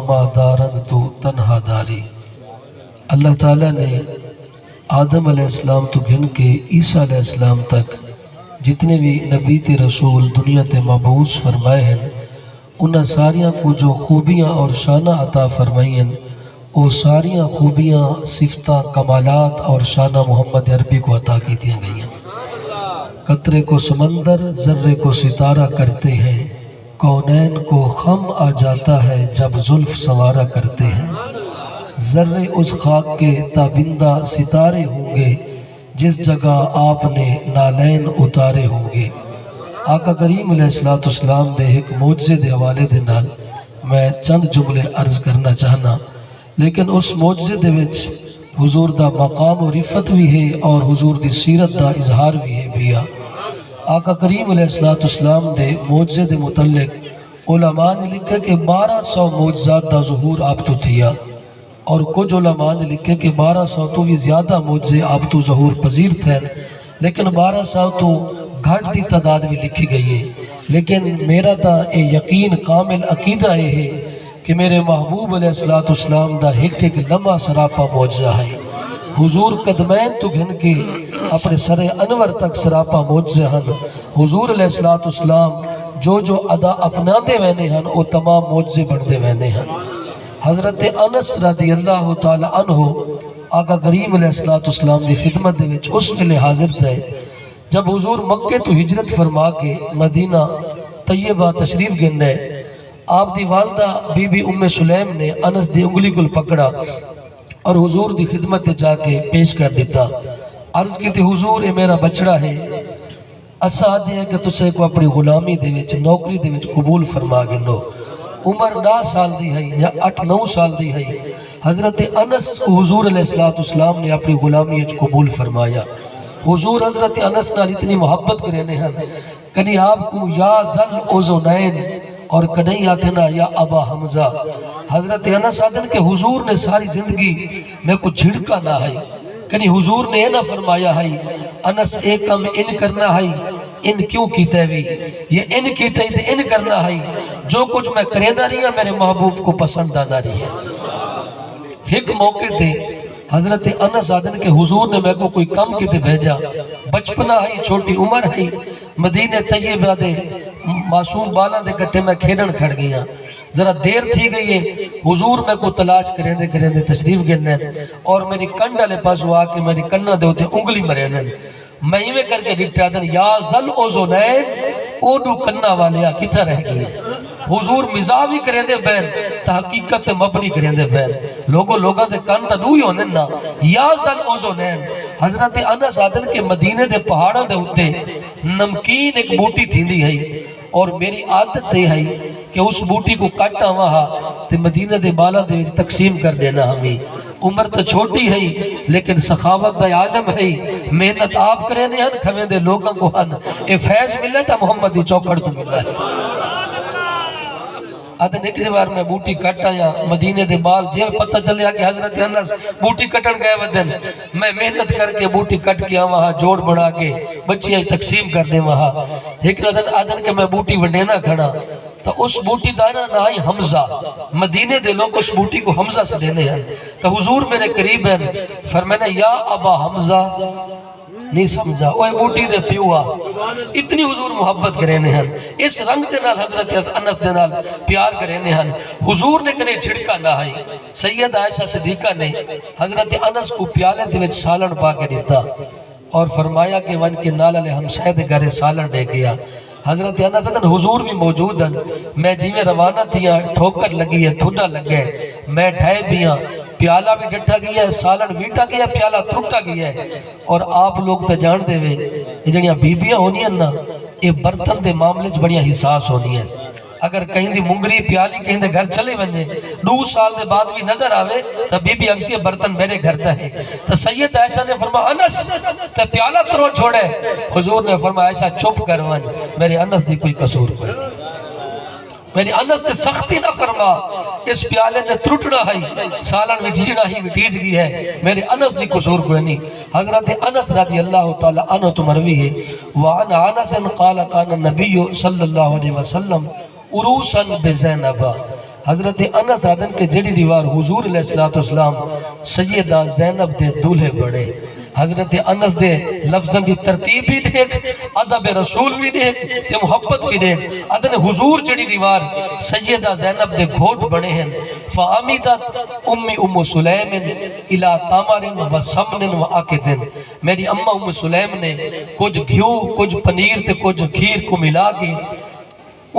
وما دارد تو تنہا داری۔ اللہ تعالیٰ نے آدم علیہ السلام تو گھن کے عیسیٰ علیہ السلام تک جتنے بھی نبی تے رسول دنیا تے مبعوث فرمائے ہیں انہاں ساریاں کو جو خوبیاں اور شانہ عطا فرمائی ہیں وہ ساریاں خوبیاں صفتاں کمالات اور شانہ محمد عربی کو عطا کی دیا گئی ہیں۔ قطرے کو سمندر ذرے کو ستارہ کرتے ہیں، کونین کو خم آ جاتا ہے جب زلف سنوارا کرتے ہیں۔ ذرے اس خاک کے تابندہ ستارے ہوں گے جس جگہ آپ نے نالین اتارے ہوں گے۔ آقا کریم علیہ السلام دے ایک معجزے دے حوالے دے نال میں چند جملے عرض کرنا چاہنا، لیکن اس معجزے دے وچ حضور دا مقام و رفت بھی ہے اور حضور دی سیرت دا اظہار بھی ہے بیا۔ آقا کریم علیہ السلام دے معجزے دے متعلق علماء نے لکھے کہ 1200 معجزات دا ظہور آپ تو تھیا، اور کچھ علماء نے لکھے کہ 1200 تو بھی زیادہ معجزے آپ تو ظہور پذیر تھے، لیکن 1200 تو گھٹ دی تعداد بھی لکھی گئی ہے۔ لیکن میرا تا اے یقین کامل عقیدہ ہے کہ میرے محبوب علیہ السلام دا ایک لمحہ سراپا معجزہ ہے۔ حضور قدمین تو گھن کے اپنے سر انور تک سراپا معجزہ ہیں۔ حضور علیہ السلام جو ادا اپنا دے وینے ہیں وہ تمام معجزے بڑھتے وینے ہیں۔ حضرت انس رضی اللہ تعالی عنہ آقا کریم علیہ السلام دی خدمت دے وچ اس ویلے حاضر تھے جب حضور مکے تو ہجرت فرما کے مدینہ طیبہ تشریف گنے۔ آپ دی والدہ بی بی ام سلیم نے انس دی انگلی کو پکڑا اور حضور دی خدمت جا کے پیش کر دیتا۔ عرض کی تھی حضور اے میرا بچڑا ہے، اسا دے ہے کہ تسے کو اپنی غلامی دے وچ نوکری دے وچ قبول فرما گنو۔ عمر 9 سال دی ہے یا 8-9 سال دی ہے، حضرت انس کو حضور علیہ السلام نے اپنی غلامی قبول فرمایا۔ حضور حضرت انس نال اتنی محبت کرنے ہیں کنی آپ کو یا ذل اذنین اور کنی آکھنا یا ابا حمزہ۔ حضرت انس آدھن کہ حضور نے ساری زندگی میں کو جھڑکا نہ ہے، کنی حضور نے نہ فرمایا ہے انس ایک کم ان کرنا ہے ان کیوں کیتے بھی یہ ان کیتے ہی ان کرنا ہے، جو کچھ میں کریندہ رہی ہیں میرے محبوب کو پسند آنا رہی ہے۔ ایک موقع تے حضرت انس آدھن کہ حضور نے میں کو کوئی کم کیتے بھیجا، بچپنا ہے چھوٹی عمر ہے، مدینہ طیبہ دے معصوم بالا دے کٹے میں کھیڑن کھڑ گیا، ذرا دیر تھی گئی ہے، حضور میں کو تلاش کریں دے تشریف گرنے اور میری کنڈ علیہ پاس ہوا کہ میری کنہ دے ہوتے انگلی مرے میں ہی میں کر کے ڈٹا دن یا ذل اذنین اوڈو کنہ والیا کتھا رہ گئی ہے۔ حضور مزاح بھی کریں دے بین تحقیقت مبنی کریں دے بین لوگوں دے کن تا ڈوئی ہونے نا یا ذل اذنین۔ حضرت انس آدھن کے مدینے دے پہاڑوں دے ہوتے نمکین ایک بوٹی تھی دی ہے اور میری عادت ہے کہ اس بوٹی کو کٹا وہاں تے مدینہ دے بالا دے وچ تقسیم کر دینا ہمیں۔ عمر تو چھوٹی ہے لیکن سخاوت دا عالم ہے، محنت آپ کریں دے ہن کھویں دے لوگاں کو ہن، اے فیض ملے تا محمد دی چوکڑ تو ملا ہے۔ آدھے نکلی بار میں بوٹی کٹ آیا مدینے دے بال جے پتہ چلیا کہ حضرت انس بوٹی کٹن گئے ودن، میں محنت کر کے بوٹی کٹ کیا وہاں جوڑ بڑھا کے بچیاں تقسیم کر دے وہاں۔ ایک آدھن کہ میں بوٹی ونڈینا کھڑا تو اس بوٹی دائنا نہ آئی حمزہ، مدینے دے لوگ اس بوٹی کو حمزہ سے دینے ہیں تو حضور میرے قریب ہیں فرمایا یا ابا حمزہ نہیں سمجھا اوہ بوٹی دے پیوا، اتنی حضور محبت کرنے ہیں، اس رنگ دے نال حضرت انس دے نال پیار کرنے ہیں۔ حضور نے کنے جھڑکا نہ ہے، سید عائشہ صدیقہ نے حضرت انس کو پیالے دے وچ سالن پا کے دیتا اور فرمایا کہ ون کے نال علیہ ہم سید گھرے سالن دے گیا۔ حضرت انس دن حضور بھی موجود ہیں، میں جی میں روانہ تھیا ٹھوکر لگی ہے تھوڑا لگے میں ڈھائے بھی ہاں، پیالہ بھی ڈٹھا گیا ہے، سالن ویٹا گیا ہے، پیالہ ترٹا گیا ہے۔ اور آپ لوگ تے جان دے وے یہ جنیاں بیبیاں ہونی ہیں نا یہ برتن دے معاملے چ بڑیاں حساس ہونی ہیں۔ اگر کہیں دی منگری پیالی کہیں دے گھر چلے ونجے 2 سال دے بعد بھی نظر آوے تو بی بی اکسی برتن میرے گھر دا ہے تو سید عائشہ نے فرمایا انس تو پیالہ ترو چھوڑے، حضور نے فرمایا عائشہ چپ کر ون میرے انس دی کوئی قصور کوئی نہیں، میری انس تے سختی نہ فرما، اس پیالے نے ترٹنا ہے سالن وٹیجنا ہی وٹیج گئی ہے، میرے انس دی قصور کوئی نہیں۔ حضرت انس رضی اللہ تعالی عنہ تو مروی ہے وعن انس قال کان النبی صلی اللہ علیہ وسلم عروسا بزینبہ، حضرت انس آدن کے جڑی دیوار حضور علیہ السلام سیدہ زینب دے دولھے بڑے، حضرت انس دے لفظاں دی ترتیب بھی دیکھ، ادب رسول بھی دیکھ تے محبت بھی دیکھ۔ ادن حضور جڑی دیوار سیدہ زینب دے گھوٹ بنے ہیں، فعمیدت ام سلیم الى تامر و سمن و عقد، میری اماں سلیم نے کچھ گھیو کچھ پنیر تے کچھ کھیر کو ملا کے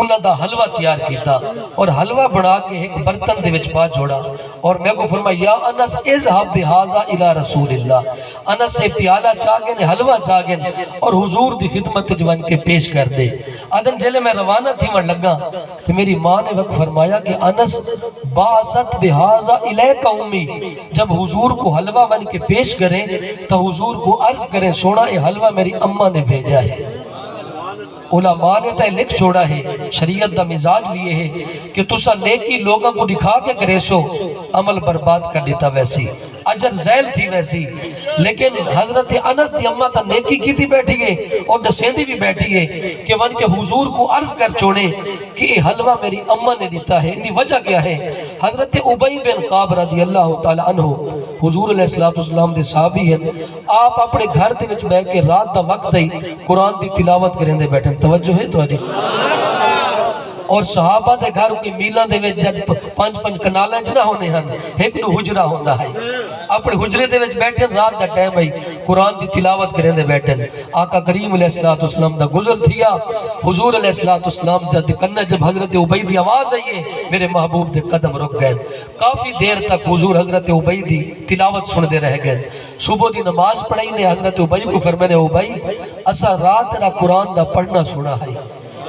انہاں دا حلوہ تیار کیتا اور حلوہ بنا کے ایک برتن دے وچ پا چھوڑا اور میں کو فرمایا یا انس اذهب بهذا الى رسول اللہ، انس سے پیالہ چاگن حلوہ چاگن اور حضور دی خدمت جوان کے پیش کر دے۔ ادن جلے میں روانہ تھی من لگا کہ میری ماں نے وقت فرمایا کہ انس باست بهذا الیک امی، جب حضور کو حلوہ بن کے پیش کریں تو حضور کو عرض کریں سونا یہ حلوہ میری اماں نے بھیجا ہے۔ علماء نے تے لکھ چھوڑا ہے، شریعت دا مزاج بھی یہ ہے کہ تسا نیکی لوگوں کو دکھا کے کرے سو عمل برباد کر دیتا ویسی، اجر زیل تھی ویسی، لیکن حضرت انس دی اماں تا نیکی کی تھی بیٹھی گئے اور دسیندی بھی بیٹھی گئے کہ ون کے حضور کو عرض کر چھوڑے کہ یہ حلوہ میری اماں نے دیتا ہے۔ اندی وجہ کیا ہے؟ حضرت ابی بن کعب رضی اللہ تعالی عنہ حضور علیہ السلام دے صحابی ہیں، آپ اپنے گھر دے وچ بیٹھ کے رات دا وقت ہی قرآن دی تلاوت کریں دے بیٹھن، توجہ ہے تو آجی، اور صحابہ دے گھر کی میلہ دے وچ جد پانچ کنالیں نہ ہونے ہیں، ایک نو حجرہ ہوندہ ہے، اپنے حجرے دے وچ بیٹھن رات دا ٹائم ہے قرآن دی تلاوت کریں دے بیٹھن۔ آقا کریم علیہ السلام دا گزر تھیا، حضور علیہ السلام جد کنہ جب حضرت عبی دی آواز آئیے میرے محبوب دے قدم رک گئے، کافی دیر تک حضور حضرت عبی دی تلاوت سن دے رہ گئے۔ صبح دی نماز پڑھائی نے حضرت عبی کو فرمانے عبی اسا رات دا قرآن دا پڑھنا سنا ہے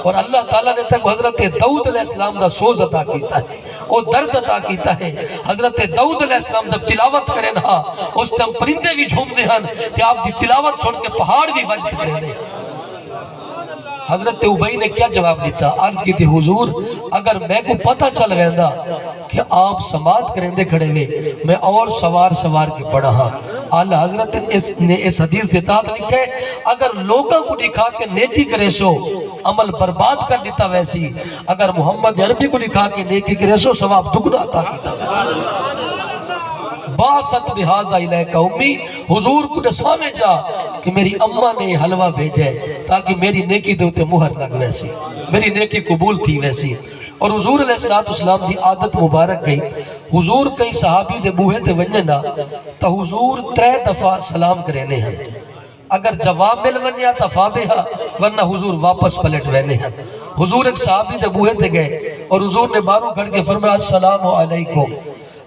اور اللہ تعالیٰ نے تک حضرت داؤد علیہ السلام دا سوز عطا کیتا ہے اور درد عطا کیتا ہے۔ حضرت داؤد علیہ السلام جب تلاوت کریں نا اس ٹائم پرندے بھی جھوم دے ہیں کہ آپ دی تلاوت سن کے پہاڑ بھی وجد کریں دے۔ حضرت عبی نے کیا جواب دیتا؟ عرض کی تھی حضور اگر میں کو پتہ چل ویندہ کہ آپ سماعت کریں دے کھڑے ہوئے میں اور سوار کے پڑھا ہاں۔ اللہ حضرت نے اس حدیث کے تحت لکھا ہے اگر لوگوں کو دکھا کے نیکی کرے سو عمل برباد کر دیتا ویسی، اگر محمد عربی کو دکھا کے نیکی کرے سو ثواب دگنا عطا کیتا۔ باست بہذا الیک امی، حضور کو نسامے جا کہ میری اماں نے حلوہ بھیجے تاکہ میری نیکی دے تے مہر لگ ویسی، میری نیکی قبول تھی ویسی۔ اور حضور علیہ السلام دی عادت مبارک گئی، حضور کئی صحابی دے بوہے تے ونجنا تو حضور 3 دفعہ سلام کرینے ہیں، اگر جواب مل ونیا تا فابہا ورنہ حضور واپس پلٹ وینے ہیں۔ حضور ایک صحابی دے بوہے تے گئے اور حضور نے باروں کھڑ کے فرمایا السلام علیکم،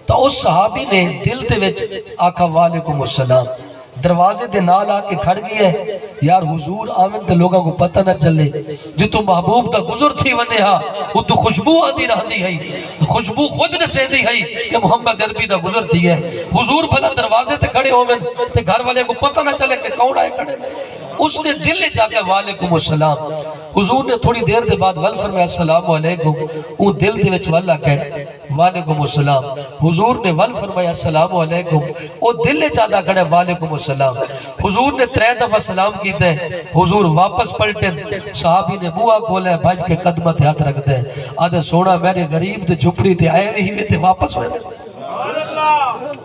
تو اس صحابی نے دل تے وچ آکھا وعلیکم السلام، دروازے دے نال آکے کھڑ گیا ہے یار حضور آمن تے لوگاں کو پتہ نہ چلے جو تو محبوب دا گزر تھی ونے ہاں وہ تو خوشبو آدھی رہندی ہے، خوشبو خود نے سیدھی ہے کہ محمد عربی دا گزر تھی ہے۔ حضور بھلا دروازے تے کھڑے ہو من تے گھر والے کو پتہ نہ چلے کہ کون آئے کھڑے، اس نے دل لے جا کے وعلیکم السلام۔ حضور نے تھوڑی دیر دے بعد ول فرمایا السلام علیکم، وہ دل دے وچ ول کہے وعلیکم السلام۔ حضور نے ول فرمایا السلام علیکم، وہ دل لے جا کھڑے وعلیکم السلام۔ حضور نے 3 دفعہ سلام کیتے، حضور واپس پلٹن، صحابی نے بوا کھولے بھج کے قدمہ تے ہاتھ رکھ دے، آدھے سونا میرے غریب تے جھپڑی تے آئے ہوئے تے واپس ہوئے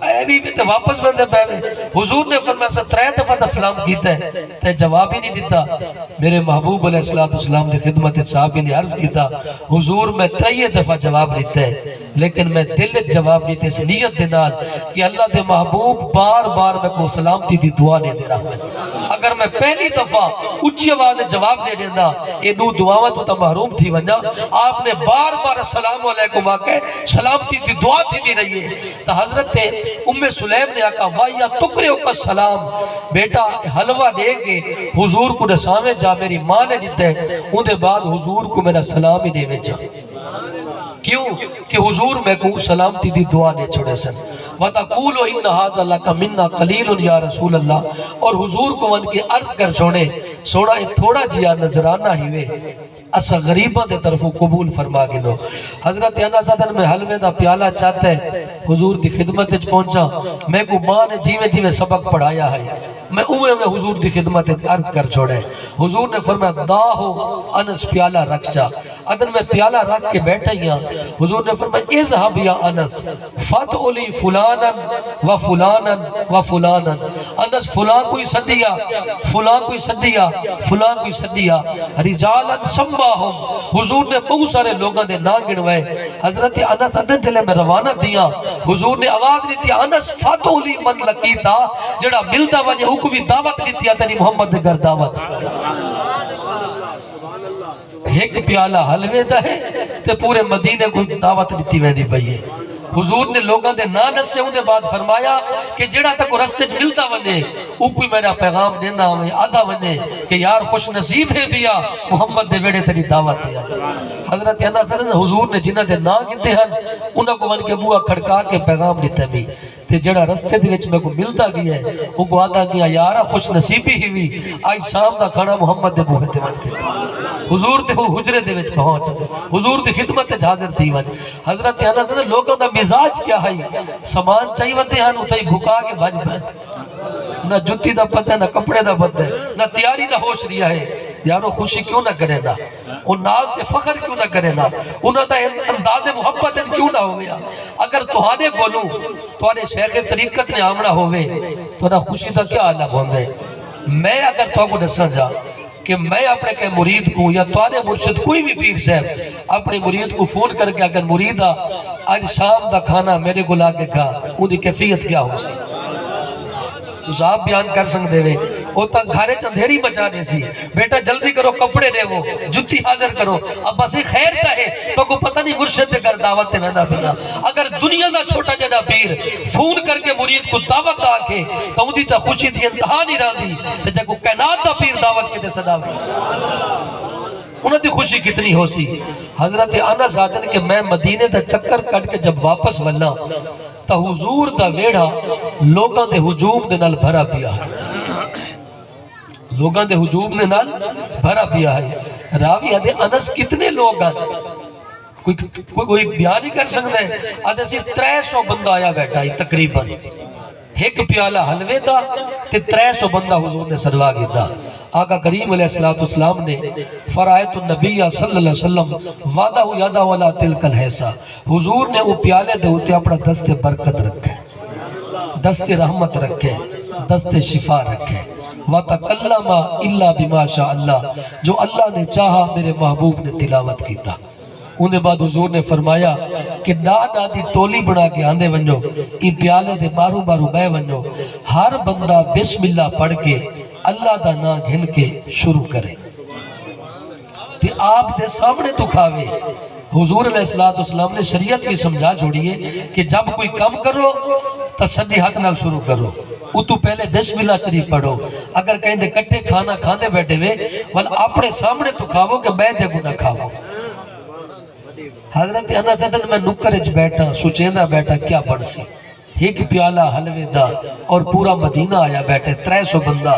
اے بھی تے واپس بندے پہوے۔ حضور نے فرمایا 3 دفعہ تا سلام کیتا ہے تے جواب ہی نہیں دیتا۔ میرے محبوب علیہ السلام دی خدمت صحابی نے عرض کیتا حضور میں 3 دفعہ جواب دیتا ہے لیکن میں دل جواب دیتے اس نیت دے نال کہ اللہ دے محبوب بار بار میں کو سلامتی دی دعا دے دے رہا ہوں۔ اگر میں پہلی دفعہ اچھی آواز جواب دے دینا یہ دو دعاواں تو تا محروم تھی ونجا، آپ نے بار بار السلام علیکم آکے سلامتی دی دعا تھی دی رہی ہے۔ تو حضرت ام سلیم نے آکا وَاِيَا تُقْرِعُ کا سلام، بیٹا حلوہ دے کے حضور کو نسامے جا، میری ماں نے دیتے ان دے بعد حضور کو میرا سلام ہی دے جا۔ کیوں کہ حضور میں کو سلامتی دی دعا دے چھوڑے سن۔ وَتَقُولُ إِنَّ هَذَا لَكَ مِنَّا قَلِيلٌ یا رسول اللہ، اور حضور کو ان کے عرض کر چھوڑے سونا یہ تھوڑا جیا نظرانہ ہی وے اسا غریباں دے طرفوں قبول فرما گنو۔ حضرت انس آدن میں حلوے دا پیالہ چاہتا ہے، حضور دی خدمت وچ پہنچا، میں کو ماں نے جیویں جیویں سبق پڑھایا ہے میں اوے میں حضور دی خدمت عرض کر چھوڑے۔ حضور نے فرمایا دا ہو انس پیالہ رکھ جا۔ ادن میں پیالہ رکھ کے بیٹھا ہی ہاں، حضور نے فرمایا اذهب یا انس فادع لی فلانا و فلانا و فلانا، انس فلان کوئی سدیا، فلان کوئی سدیا، فلان کوئی سدیا، رجالا سماہم، حضور نے بہت سارے لوگاں دے نام گنوائے۔ حضرت انس ادن چلے میں روانہ دیا، حضور نے آواز دیتی انس فادع لی من لقیتا، جڑا ملدا وجہ کو بھی دعوت دیتی تیری محمد دے گھر دعوت۔ ایک پیالہ حلوے دا ہے تے پورے مدینے کو دعوت دیتی ویندی پئی ہے۔ حضور نے لوگاں دے نانس سے اندے بعد فرمایا کہ جڑا تک رستے چ ملتا ونے او کوئی میرا پیغام دینا ہوئے آدھا ونے کہ یار خوش نصیب ہے بیا محمد دے ویڑے تیری دعوت دیا۔ حضرت انس حضور نے جنہ دے نا کیتے ہیں انہاں کو ون کے بوا کھڑکا کے پیغام دیتا بھی تے جڑا رستے دے وچ میں کو ملتا گیا ہے او کو آدھا گیا یار خوش نصیبی ہی ہوئی آج شام دا کھانا محمد دے بوہے تے ون کے حضور دے حجرے دے وچ پہنچ تے حضور دی خدمت تے حاضر تھی ون۔ حضرت انس لوگوں دا مزاج کیا ہے سامان چاہیے وتے ہیں اتھے بھکا کے بھج پے، نہ جُتی دا پتہ نہ کپڑے دا پتہ نہ تیاری دا ہوش رہا ہے۔ یارو خوشی کیوں نہ کرے نا، وہ ناز تے فخر کیوں نہ کرے نا، انہاں دا انداز محبت کیوں نہ ہو گیا۔ اگر تہاڈے کولوں تہاڈے شیخ طریقت نے آمنا ہوئے تو نہ خوشی دا کیا عالم ہوندا ہے۔ میں اگر تو کو دساں جا کہ میں اپنے کے مرید کو یا توانے مرشد کوئی بھی پیر صاحب اپنے مرید کو فون کر کے اگر مریدہ آج شام دا کھانا میرے کو لا کے کھا ان کی کیفیت کیا ہو سی تو آپ بیان کر سکتے ہوئے وہ تک گھارے چندھیری بچانے سی بیٹا جلدی کرو کپڑے دے وہ جتی حاضر کرو اب بس خیر کا ہے تو کو پتہ نہیں مرشد سے کر دعوت تے ویندہ پیا۔ اگر دنیا دا چھوٹا جنا پیر فون کر کے مرید کو دعوت آکے تو ان دی تا خوشی دی انتہا نہیں رہا دی تو جب کو کائنات دا پیر دعوت کے دے صدا ہوئی انہوں دی خوشی کتنی ہو سی۔ حضرت انس آدن کہ میں مدینے دا چکر کٹ کے جب واپس ولا تا حضور دا ویڑا لوگاں دے ہجوم دے نال بھرا پیا ہے، لوگاں دے ہجوم دے نال بھرا پیا ہے۔ راوی آدھے انس کتنے لوگ ہیں کوئی بیان نہیں کر سکتا ہے، آدھے سی 300 بندہ آیا بیٹھا ہے تقریباً ایک پیالہ حلوے دا تے 300 بندہ حضور نے سروا گیا۔ آقا کریم علیہ السلام نے فرائت النبی صلی اللہ علیہ وسلم وعدہ یادہ والا تلک الحیسہ حضور نے وہ پیالے دے ہوتے اپنا دست برکت رکھے، دست رحمت رکھے، دست شفا رکھے۔ وَتَقَلَّمَ إِلَّا بِمَا شَاءَ اللَّهِ جو اللہ نے چاہا میرے محبوب نے تلاوت کیتا۔ انہیں بعد حضور نے فرمایا کہ ڈاڈا دی ٹولی بنا کے آندے ونجو ان پیالے دے بارو بارو بے ونجو ہر بندہ بسم اللہ پڑھ کے اللہ دا نا گھن کے شروع کرے تے آپ دے سامنے تو کھاوے۔ حضور علیہ السلام نے شریعت کی سمجھا چھوڑیے کہ جب کوئی کم کرو تو سدی ہاتھ نال شروع کرو، وہ تو پہلے بسم اللہ شریف پڑھو۔ اگر کہیں دے کٹھے کھانا کھاندے بیٹھے ہوئے ول اپنے سامنے تو کھاو کہ میں دے گناہ کھاو۔ حضرت انس آدن میں نکرج بیٹھا سوچیندہ بیٹھا کیا پڑھ سی ایک پیالہ حلوے دا اور پورا مدینہ آیا بیٹھے 300 بندہ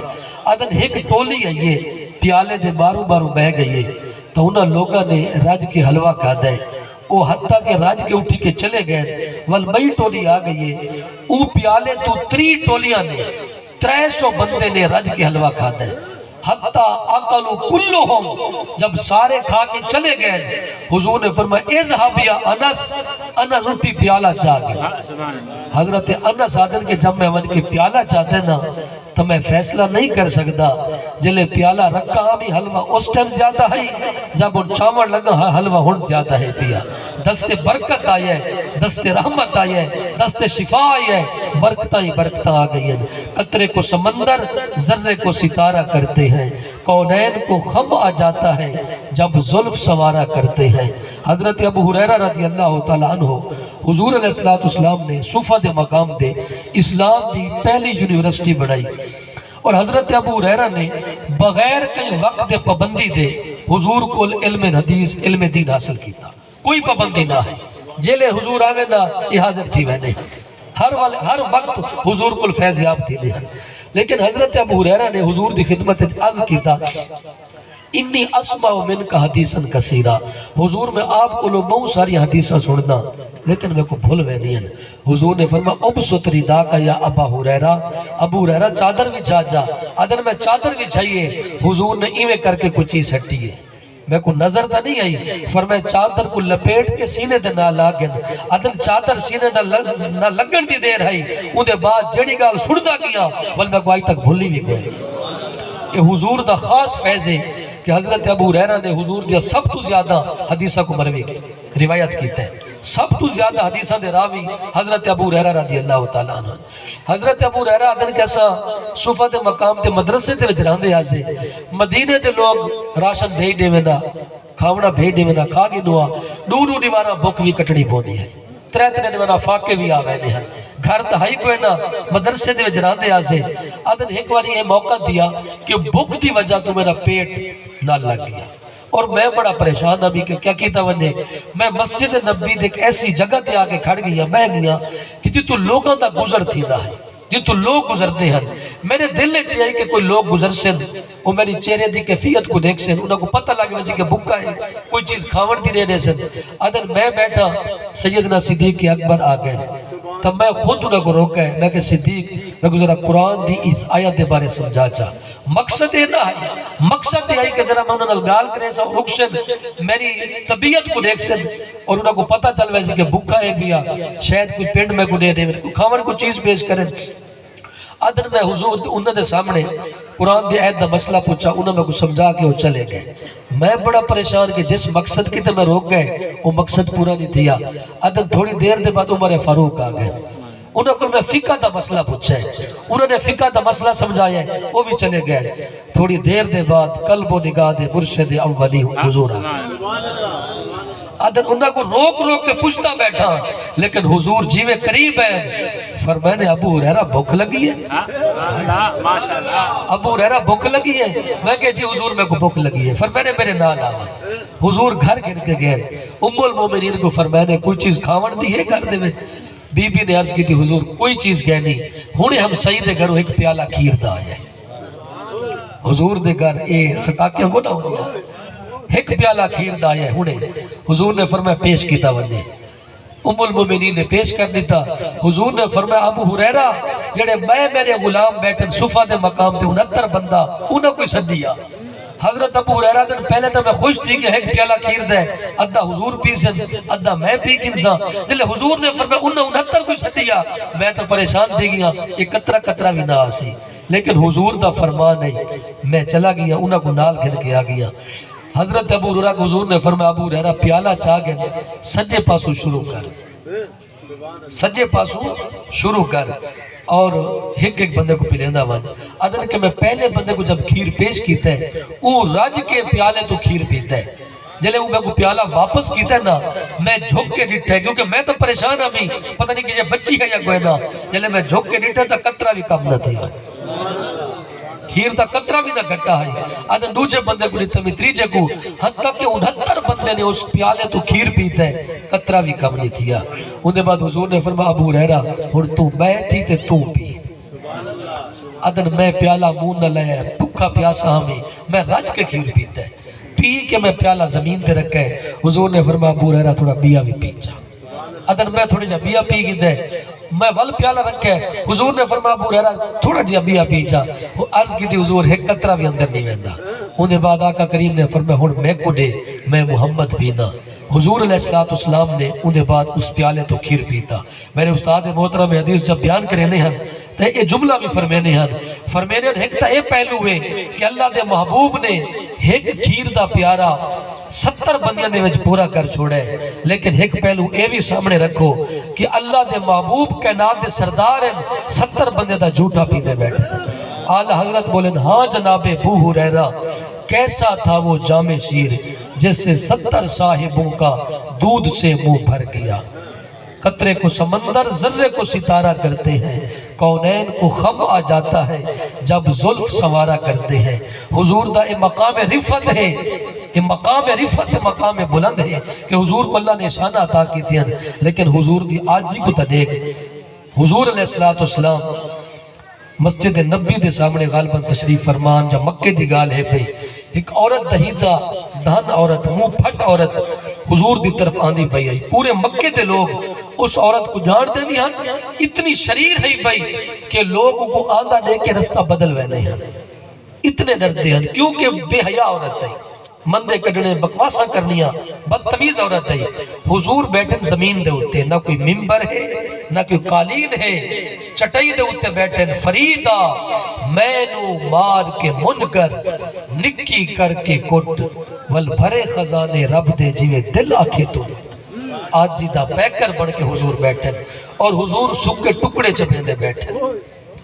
آدن ایک ٹولی آئیے پیالے دے بارو بارو بہ گئیے تو انہاں لوگاں نے راج کے حلوہ کھا دے وہ حتیٰ کہ راج کے اٹھی کے چلے گئے والمئی ٹولی آ گئیے او پیالے تو 3 ٹولیاں نے 300 بندے نے راج کے حلوہ کھا دے حتیٰ اکلو کلہم جب سارے کھا کے چلے گئے حضور نے فرمایا اذهب یا انس انس روٹی پیالہ چاہ گئے۔ حضرت انس آدن کے جب میں ون کے پیالہ چاہتے نا تو میں فیصلہ نہیں کر سکتا جلے پیالہ رکھا ہمیں حلوہ اس ٹائم زیادہ ہے جب ان چاور لگا حلوہ ہن زیادہ ہے پیا۔ دست برکت آئی ہے، دست رحمت آئی ہے، دست شفا آئی ہے، برکتاں ہی برکتاں آ گئی ہیں۔ قطرے کو سمندر ذرے کو ستارہ کرتے ہیں، کونین کو خم آ جاتا ہے جب زلف سوارا کرتے ہیں۔ حضرت ابو ہریرہ رضی اللہ تعالیٰ عنہ حضور علیہ السلام نے صوفہ دے مقام دے اسلام دی پہلی یونیورسٹی بڑھائی اور حضرت ابو ہریرہ نے بغیر کئی وقت دے پابندی دے حضور کو علم حدیث علم دین حاصل کیتا، کوئی پابندی نہ ہے جیلے حضور آوے نہ یہ حاضر تھی وینے ہر وقت حضور کو فیض یاب تھی دے لیکن حضرت ابو ہریرہ نے حضور دی خدمت عرض کیتا انی اسمع من کا حدیثاً کثیرہ، حضور میں آپ کو لوگ بہت ساری حدیثاں سننا لیکن میں کو بھول میں نہیں ہیں۔ حضور نے فرمایا ابسط ردا کا یا ابا ہریرہ، ابو ہریرہ چادر وچھا جا۔ ادھر میں چادر وچھائیے، حضور نے ایویں کر کے کوئی چیز ہٹی ہے، میں کو نظر تا نہیں آئی، فرمایا چادر کو لپیٹ کے سینے دے نہ لاگن، ادھر چادر سینے دے نہ لگن دی دیر ہے، ان دے بعد جڑی گال سندا گیا ول میں کو آئی تک بھولی بھی کوئی نہیں۔ کہ حضور دا خاص فیض ہے کہ حضرت ابو ہریرہ نے حضور دیا سب تو زیادہ حدیثہ کو مروی کی روایت کیتا ہے، سب تو زیادہ حدیثہ دے راوی حضرت ابو ہریرہ رضی اللہ تعالیٰ عنہ۔ حضرت ابو ہریرہ ادن کیسا صفحہ دے مقام تے مدرسے تے وجران دے آسے، مدینے دے لوگ راشن بھیج دے وینا، کھاونا بھیج دے وینا، کھا گی نوا نورو دیوانا بک بھی کٹنی پوندی ہے، ترے دیوانا فاقے بھی آوے ہیں، گھر تہائی کوئی نہ مدرسے دے وجران دے آسے۔ ادن ایک باری یہ موقع دیا کہ بک دی وجہ تو میرا پیٹ نہ لگ گیا اور میں بڑا پریشان ابھی کہ کیا کیتا ونے، میں مسجد نبی دے ایک ایسی جگہ تے آگے کھڑ گیا، میں گیا کہ جی تو لوگوں دا گزر تھی دا ہے، جی تو لوگ گزرتے ہیں، میرے دل نے چاہیے کہ کوئی لوگ گزر سن، وہ میری چہرے دی کیفیت کو دیکھ سن، انہوں کو پتہ لگے وجہ کہ بکا ہے، کوئی چیز کھاون دی دے سن۔ ادھر میں بیٹھا سیدنا صدیق اکبر آگئے، تب میں خود انہوں کو روکا ہے، میں کہ صدیق میں کو ذرا قرآن دی اس آیت دے بارے سمجھا چاہ، مقصد یہ نہ ہے، مقصد یہ ہے کہ ذرا میں انہوں نے گال کرے سا رک سن، میری طبیعت کو دیکھ سن، اور انہوں کو پتہ چل ویسے کہ بھکا ہے بیا، شاید کوئی پینڈ میں کو دے دے، کوئی کھاون کو چیز پیش کریں۔ ادھر میں حضور انہوں نے سامنے قرآن دی آیت دا مسئلہ پوچھا، انہوں نے کو سمجھا کے وہ چلے گئے۔ میں بڑا پریشان کہ جس مقصد کی تے میں روک گئے وہ مقصد پورا نہیں تھیا۔ ادھر تھوڑی دیر دے بعد عمر فاروق آ گئے، انہوں کو میں فقہ دا مسئلہ پوچھا ہے، انہوں نے فقہ دا مسئلہ سمجھایا ہے، وہ بھی چلے گئے۔ تھوڑی دیر دے بعد قلب و نگاہ دے مرشد اولی حضور آ گئے۔ ادھر انہوں کو روک روک کے پوچھتا بیٹھا، لیکن حضور جیوے قریب ہے، فرمایا نے ابو ہریرہ بھوک لگی ہے؟ ابو ہریرہ بھوک لگی ہے؟ میں کہ جی حضور میں کو بھوک لگی ہے، فرمایا نے میرے نال آوا۔ حضور گھر گر کے گئے، ام المومنین کو فرمایا نے کوئی چیز کھاون دی ہے گھر دے وچ؟ بی بی نے عرض کی تھی حضور کوئی چیز گئے نہیں، ہنے ہم سعید دے گھروں ایک پیالہ کھیر دا ہے۔ حضور دے گھر اے سٹاکیاں کو نہ ہو دیا، ایک پیالہ کھیر دا ہے ہنے، حضور نے فرمایا پیش کیتا ونے، ام المومنین نے پیش کر دیتا۔ حضور نے فرمایا ابو ہریرہ جڑے میں میرے غلام بیٹھن صفحہ دے مقام تے 69 بندہ انہوں کوئی سدیا۔ حضرت ابو ہریرہ دن پہلے تو میں خوش تھی کہ ایک پیالہ کھیر دے، ادھا حضور پی سن ادھا میں پی کنسا، جلے حضور نے فرمایا انہوں 69 کوئی سدیا، میں تو پریشان دے گیا، یہ قطرہ قطرہ بھی نہ آسی، لیکن حضور دا فرمان ہے، میں چلا گیا انہوں کو نال گھر کے آ گیا۔ حضرت ابو ہریرہ کو حضور نے فرمایا ابو ہریرہ پیالہ چاہ گئے سجے پاسو شروع کر، سجے پاسو شروع کر، اور ایک ایک بندے کو پلیندہ ون۔ ادھر کہ میں پہلے بندے کو جب کھیر پیش کیتا ہے وہ رج کے پیالے تو کھیر پیتا ہے، جلے وہ میں کو پیالہ واپس کیتا ہے نا میں جھک کے ڈٹھا ہے، کیونکہ میں تو پریشان ہمیں پتہ نہیں کہ یہ بچی ہے یا کوئی نہ، جلے میں جھک کے ڈٹھا تا قطرہ بھی کم نہ تھیا، کھیر تا قطرہ بھی نہ گھٹا ہے۔ ادھر دوجہ بندے کو لیتا میں تریجے کو، حتیٰ کہ 69 بندے نے اس پیالے تو کھیر پیتا ہے، قطرہ بھی کم نہیں تھیا۔ انہیں بعد حضور نے فرمایا ابو ہریرہ اور تو بیٹھی تے تو پی۔ ادھر میں پیالہ مون نہ لیا ہے، بھکا پیاسا ہمیں، میں رج کے کھیر پیتا ہے، پی کے میں پیالہ زمین تے رکھا ہے۔ حضور نے فرمایا ابو ہریرہ تھوڑا بیا بھی پی جا۔ ادھر میں تھوڑی جا بیا پی گی دے، میں ول پیالہ رکھا ہے، حضور نے فرمایا ابو ہریرہ تھوڑا جا بیا پی جا۔ وہ عرض کی تھی حضور ایک قطرہ بھی اندر نہیں ویندا۔ انہیں بعد آقا کریم نے فرمایا ہن میں کو دے میں محمد پینا۔ حضور علیہ السلام نے انہیں بعد اس پیالے تو کھیر پیتا۔ میرے استاد محترم حدیث جب بیان کرنے ہیں تو یہ جملہ بھی فرمینے ہیں، فرمینے ایک تا یہ پہلو ہے کہ اللہ دے محبوب نے ایک کھیر دا پیارا 70 بندیاں دے وچ پورا کر چھوڑے، لیکن ایک پہلو اے بھی سامنے رکھو کہ اللہ دے محبوب کائنات دے سردار ہیں 70 بندے دا جھوٹا پیندے بیٹھے۔ اعلی حضرت بولیں ہاں جناب ابو ہریرہ کیسا تھا وہ جام شیر جس سے 70 صاحبوں کا دودھ سے منہ بھر گیا، قطرے کو سمندر ذرے کو ستارہ کرتے ہیں، کونین کو خم آ جاتا ہے جب زلف سوارا کرتے ہیں۔ حضور دا یہ مقام رفت ہے، یہ مقام رفت ہے، مقام بلند ہے کہ حضور کو اللہ نے شانہ عطا کی تھی، لیکن حضور دی آجی کو تا دیکھ۔ حضور علیہ السلام مسجد نبی دے سامنے غالباً تشریف فرمان جب مکے دی گال ہے پہ ایک عورت دہیدہ دہن عورت منہ پھٹ عورت حضور دی طرف آندھی پئی آئی. پورے مکے دے لوگ اس عورت کو جان دے بھی ہن اتنی شریر ہے بھئی کہ لوگوں کو آندھا دے کے رستہ بدل وینے ہن اتنے ڈرتے ہیں کیونکہ بے حیا عورت ہے مندے کڈنے بکواسا کرنیاں بدتمیز عورت ہے. حضور بیٹھن زمین دے ہوتے نہ کوئی ممبر ہے نہ کوئی قالین ہے چٹائی دے ہوتے بیٹھن فریدہ میں نو مار کے من کر نکی کر کے کٹ ول بھرے خزانے رب دے جیوے دل آکھے تو آج جی دا پیکر بڑھ کے حضور بیٹھن اور حضور سکھ کے ٹکڑے چپنے دے بیٹھن.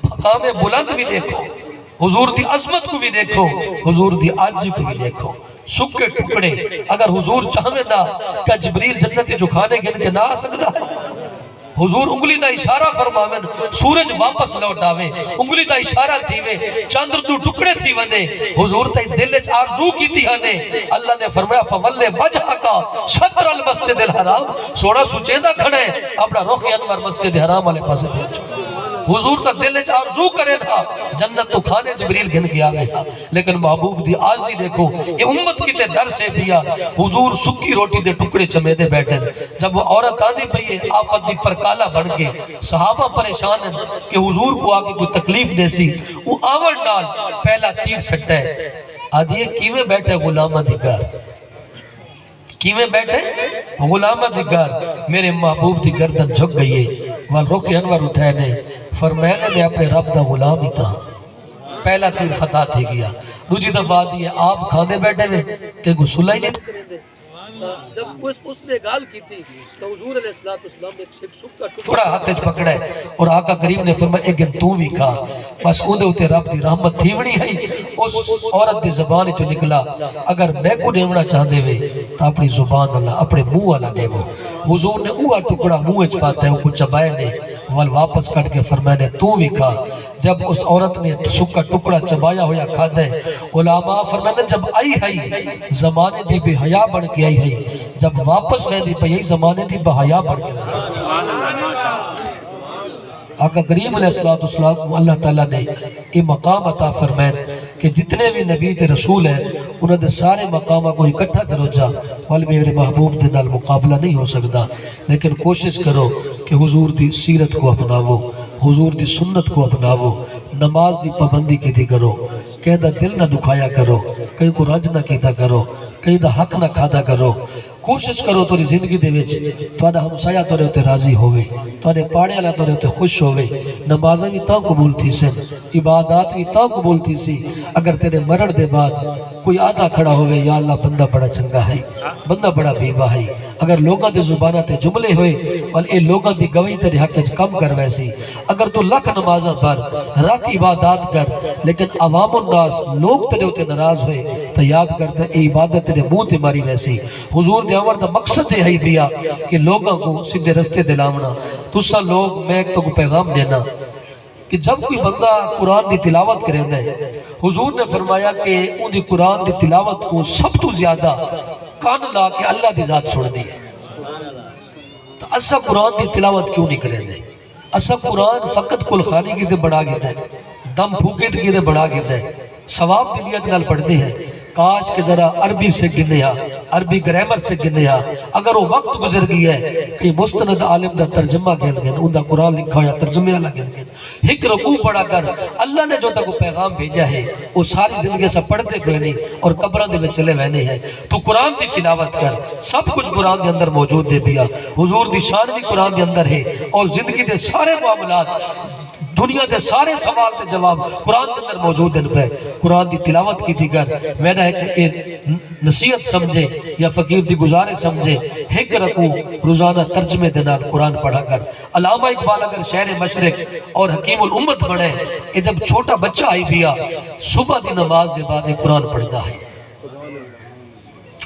مقام بلند بھی دیکھو حضور دی عظمت کو بھی دیکھو حضور دی عاجزی کو بھی دیکھو سکھ کے ٹکڑے. اگر حضور چاہویں نہ کہ جبریل جنتی جو کھانے گن کے نہ آ سکتا حضور انگلی دا اشارہ فرماویں سورج واپس لوٹ آویں انگلی دا اشارہ تھیویں چاندر دو ٹکڑے تھی ونے حضور تے دل وچ آرزو کیتی ہنے. اللہ نے فرمایا فول وجهک شطر المسجد الحرام سونا سجدہ کھڑے اپنا رخ انور مسجد حرام والے پاسے بھیجو. حضور تا دل وچ آرزو کرے تھا جنت تو کھانے جبریل گن کے آوے تھا لیکن محبوب دی عاجزی دیکھو یہ امت کی تے در سے پیا حضور سکی روٹی دے ٹکڑے چمے دے بیٹھے. جب وہ عورت آندھی پئی ہے آفت دی پرکالا بن کے صحابہ پریشان ہیں کہ حضور کو آگے کوئی تکلیف دے سی وہ آور ڈال پہلا تیر سٹا ہے آدھیے کیویں بیٹھے غلامہ دی گھر کیویں بیٹھے غلامہ دی گھر میرے محبوب دی گردن جھک گئی ہے وال رخ انور اٹھائے نے فرمایا میں اپنے رب دا غلام ہی تھا. پہلا تیر خطا تھی گیا. دوسری دفعہ دیئے آپ کھانے بیٹھے ہوئے کہ گسلہ ہی نہیں. جب اس نے گال کی تھی تو حضور علیہ السلام نے ایک سکھ کا ٹکڑا ہاتھ پکڑا ہے اور آقا کریم نے فرمایا ایک گن تو بھی کھا بس اندے ہوتے رب دی رحمت تھیونی ہے. اس عورت دی زبان جو نکلا اگر میں کو دیونا چاہتے ہوئے تو اپنی زبان اللہ اپنے منہ والا دے وہ. حضور نے اوہ ٹکڑا منہ اچ پاتا ہے وہ چبائے نے وال واپس کٹ کے فرمایا نے تو بھی کھا. جب اس عورت نے سکھ کا ٹکڑا چبایا ہویا کھا دے علماء فرماتے ہیں جب آئی ہے زمانے دی بے حیا بن کے آئی ہے جب واپس میں دی پئی زمانے دی بے حیا بن کے آقا کریم علیہ السلام اللہ تعالیٰ نے یہ مقام عطا فرمائے کہ جتنے بھی نبی تے رسول ہیں انہوں نے سارے مقامہ کو اکٹھا کرو جا وال میرے محبوب دے نال مقابلہ نہیں ہو سکتا لیکن کوشش کرو کہ حضور دی سیرت کو اپناو حضور دی سنت کو اپناو نماز دی پابندی کی دی کرو کہیں دا دل نہ دکھایا کرو کہیں کو رج نہ کیتا کرو کہیں دا حق نہ کھادا کرو. کوشش کرو توری زندگی دے وچ تہاڈا ہمسایہ تورے تے راضی ہوے تہاڈے پاڑے والا تورے تے خوش ہوے نمازاں بھی تاں قبول تھی سن عبادات بھی تاں قبول تھی سی. اگر تیرے مرن دے بعد کوئی آدھا کھڑا ہوئے یا اللہ بندہ بڑا چنگا ہے بندہ بڑا بیبا ہے اگر لوگاں دے زبانہ تے جملے ہوئے اور اے لوگاں دی گواہی تیرے حق وچ کم کر ویسی اگر تو لکھ نمازاں پر رکھ عبادات کر لیکن عوام الناس لوگ تیرے ہوتے ناراض ہوئے تو یاد کرتا اے عبادت تیرے منہ تے ماری ویسی. حضور دے عمر دا مقصد ہے ہی بیا کہ لوگوں کو سیدھے رستے دلاونا. تسا لوگ میں ایک تو کو پیغام دینا کہ جب کوئی بندہ قرآن دی تلاوت کریں دے حضور نے فرمایا کہ ان دی قرآن دی تلاوت کو سب تو زیادہ کان لا کے اللہ دی ذات سن دی ہے. تو اسا قرآن دی تلاوت کیوں نہیں کریں دے اسا قرآن فقط کل خانی کی دے بڑھا گئے دے دم پھوکے کی دے بڑھا گئے دے ثواب دی نیت نال پڑھتے ہیں. کاش کہ ذرا عربی سے گنیا عربی گرامر سے گنیا اگر وہ وقت گزر گیا ہے کہ مستند عالم دا ترجمہ گن گن ان دا قرآن لکھا ہویا ترجمے والا گن گن ایک رکوع پڑھا کر اللہ نے جو تک وہ پیغام بھیجا ہے وہ ساری زندگی سے پڑھتے کوئی نہیں اور قبروں دے میں چلے وینے ہیں. تو قرآن دی تلاوت کر سب کچھ قرآن دے اندر موجود دے پیا. حضور دی شان بھی قرآن دے اندر ہے اور زندگی دے سارے معاملات دنیا دے سارے سوال تے جواب قرآن کے اندر موجود ہیں. پہ قرآن دی تلاوت کی دیگر میں نے ایک نصیحت سمجھے یا فقیر دی گزارے سمجھے ایک رکو روزانہ ترجمے دنال قرآن پڑھا کر. علامہ اقبال اگر شہر مشرق اور حکیم الامت بڑھے کہ جب چھوٹا بچہ آئی بیا صبح دی نماز دے بعد قرآن پڑھتا ہے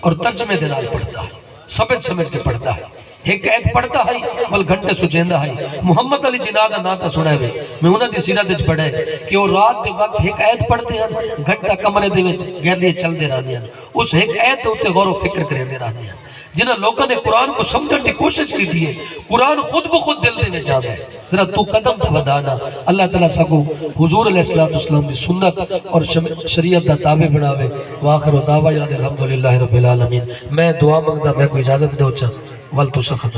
اور ترجمے دنال پڑھتا ہے سمجھ کے پڑھتا ہے. ایک ایت پڑھتا ہے بل گھنٹے سچیندہ ہے محمد علی جناح دا ناتا سنے ہوئے میں انہاں دی سیرت وچ پڑھے کہ وہ رات دے وقت ایک ایت پڑھتے ہیں گھنٹہ کمرے دے وچ گردے چل دے رہنے ہیں اس ایک ایت ہوتے غور و فکر کریں دے رہنے ہیں جنہاں لوگوں نے قرآن کو سمجھنے کی کوشش کی دیئے قرآن خود بخود دل دے میں جاندے ذرا تو قدم تا ودانا اللہ تعالیٰ ساکو حضور علیہ السلام دی سنت اور شریعت دا تابع بناوے وآخر و دعوی الحمدللہ رب العالمین میں دعا مانگدا میں کوئی اجازت نہیں ہوچا والتو سخت